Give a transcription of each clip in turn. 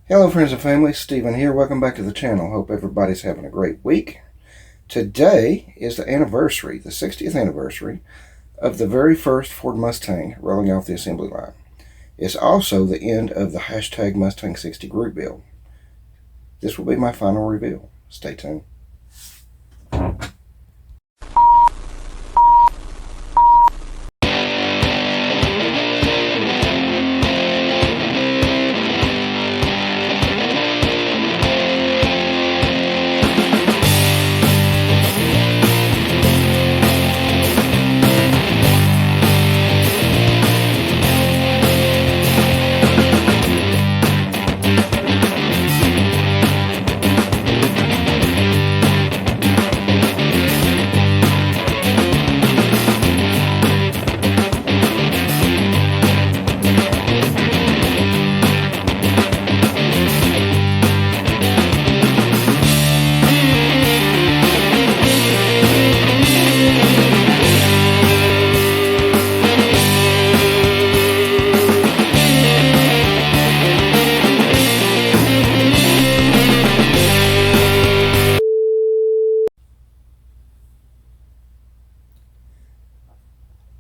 Hello friends and family, Stephen here. Welcome back to the channel. Hope everybody's having a great week. Today is the anniversary, the 60th anniversary of the very first Ford Mustang rolling off the assembly line. It's also the end of the hashtag Mustang 60 group build. This will be my final reveal. Stay tuned.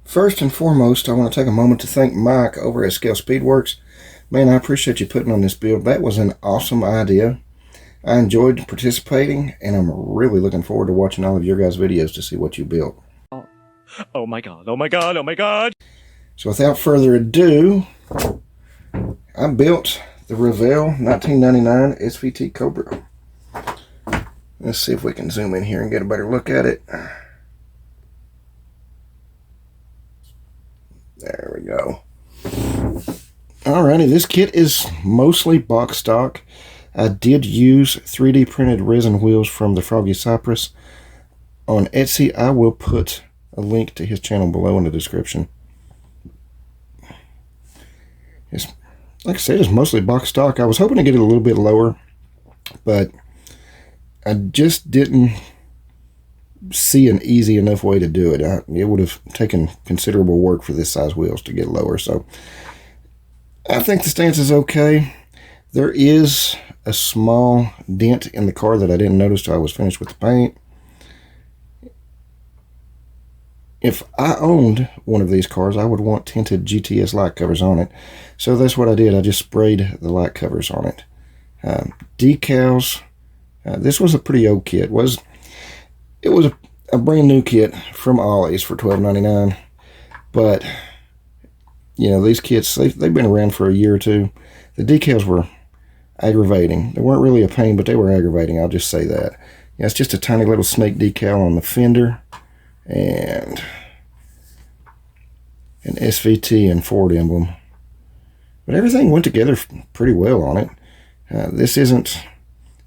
First and foremost, I want to take a moment to thank Mike over at Scale Speedworks. Man, I appreciate you putting on this build. That was an awesome idea. I enjoyed participating, and I'm really looking forward to watching all of your guys' videos to see what you built. Oh my god, oh my god, oh my god! So without further ado, I built the Revell 1999 SVT Cobra. Let's see if we can zoom in here and get a better look at it. There we go. Alrighty, this kit is mostly box stock. I did use 3D printed resin wheels from the Froggy Cypress on Etsy. I will put a link to his channel below in the description. Like I said, it's mostly box stock. I was hoping to get it a little bit lower, but I just didn't see an easy enough way to do it. It would have taken considerable work for this size wheels to get lower, so I think the stance is okay. There is a small dent in the car that I didn't notice till I was finished with the paint. If I owned one of these cars, I would want tinted GTS light covers on it, so that's what I did. I just sprayed the light covers on it. Decals, this was a pretty old kit. It was a brand new kit from Ollie's for $12.99, but you know, these kits, they've been around for a year or two. The decals were aggravating. They weren't really a pain, but they were aggravating, I'll just say that. Yeah, it's just a tiny little snake decal on the fender and an SVT and Ford emblem, but everything went together pretty well on it. This isn't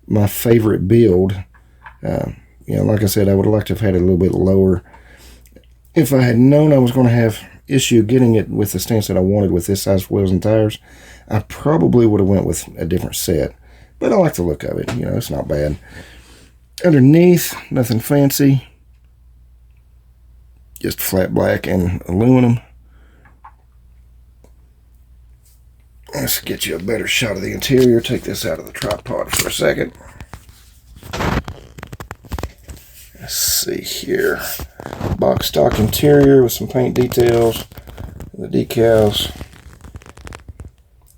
my favorite build. You know, like I said, I would have liked to have had it a little bit lower. If I had known I was going to have issue getting it with the stance that I wanted with this size wheels and tires, I probably would have went with a different set. But I like the look of it. You know, it's not bad. Underneath, nothing fancy. Just flat black and aluminum. Let's get you a better shot of the interior. Take this out of the tripod for a second. Let's see here. Box stock interior with some paint details. The decals.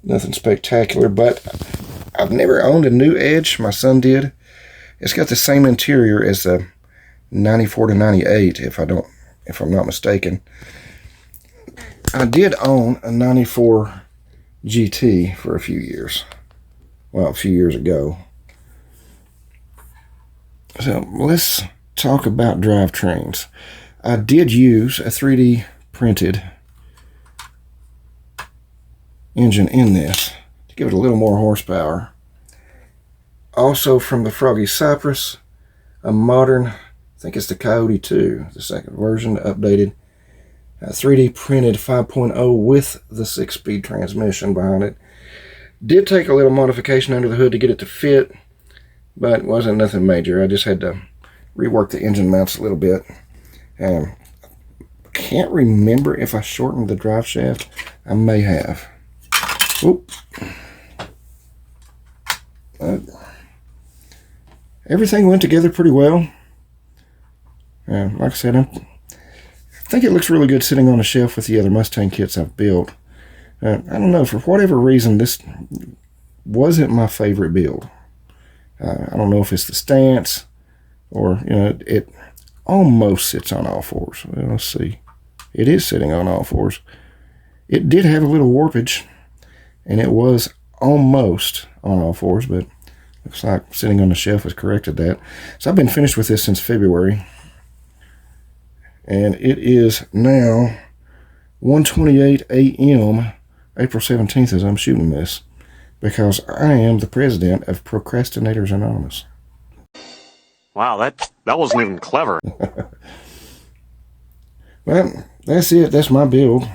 Nothing spectacular, but I've never owned a new Edge. My son did. It's got the same interior as the 94 to 98, if I'm not mistaken. I did own a 94 GT for a few years. Well, a few years ago. So let's talk about drivetrains. I did use a 3D printed engine in this to give it a little more horsepower. Also from the Froggy Cypress, a modern, I think it's the Coyote 2, the second version, updated. 3D printed 5.0 with the 6-speed transmission behind it. Did take a little modification under the hood to get it to fit, but it wasn't nothing major. I just had to rework the engine mounts a little bit. Can't remember if I shortened the drive shaft. I may have. Oop. everything went together pretty well. Like I said, I think it looks really good sitting on a shelf with the other Mustang kits I've built. I don't know, for whatever reason, this wasn't my favorite build. I don't know if it's the stance or, it almost sits on all fours. Well, let's see. It is sitting on all fours. It did have a little warpage, and it was almost on all fours, but looks like sitting on the shelf has corrected that. So I've been finished with this since February, and it is now 1:28 a.m. April 17th as I'm shooting this, because I am the president of Procrastinators Anonymous. Wow, that wasn't even clever. Well, that's it. That's my build.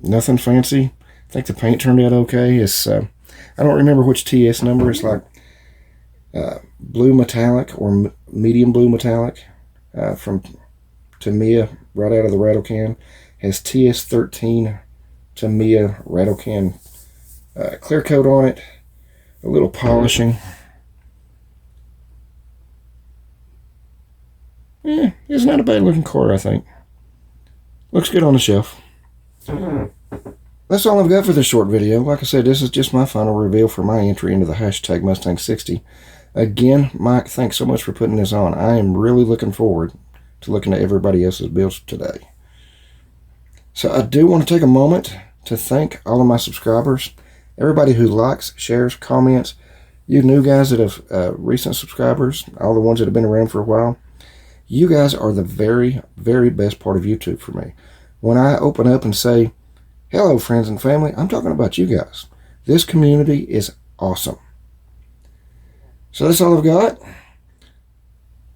Nothing fancy. I think the paint turned out okay. It's I don't remember which TS number. It's like blue metallic or medium blue metallic from Tamiya, right out of the rattle can. Has TS13 Tamiya rattle can clear coat on it. A little polishing. Yeah, it's not a bad looking car, I think. Looks good on the shelf. That's all I've got for this short video. Like I said, this is just my final reveal for my entry into the hashtag Mustang 60. Again, Mike, thanks so much for putting this on. I am really looking forward to looking at everybody else's builds today. So I do want to take a moment to thank all of my subscribers, everybody who likes, shares, comments, you new guys that have recent subscribers, all the ones that have been around for a while. You guys are the very, very best part of YouTube for me. When I open up and say, hello, friends and family, I'm talking about you guys. This community is awesome. So that's all I've got.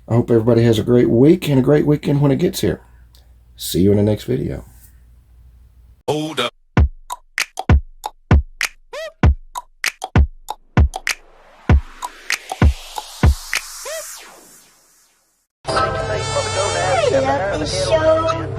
I hope everybody has a great week and a great weekend when it gets here. See you in the next video. Hold up. I love this show.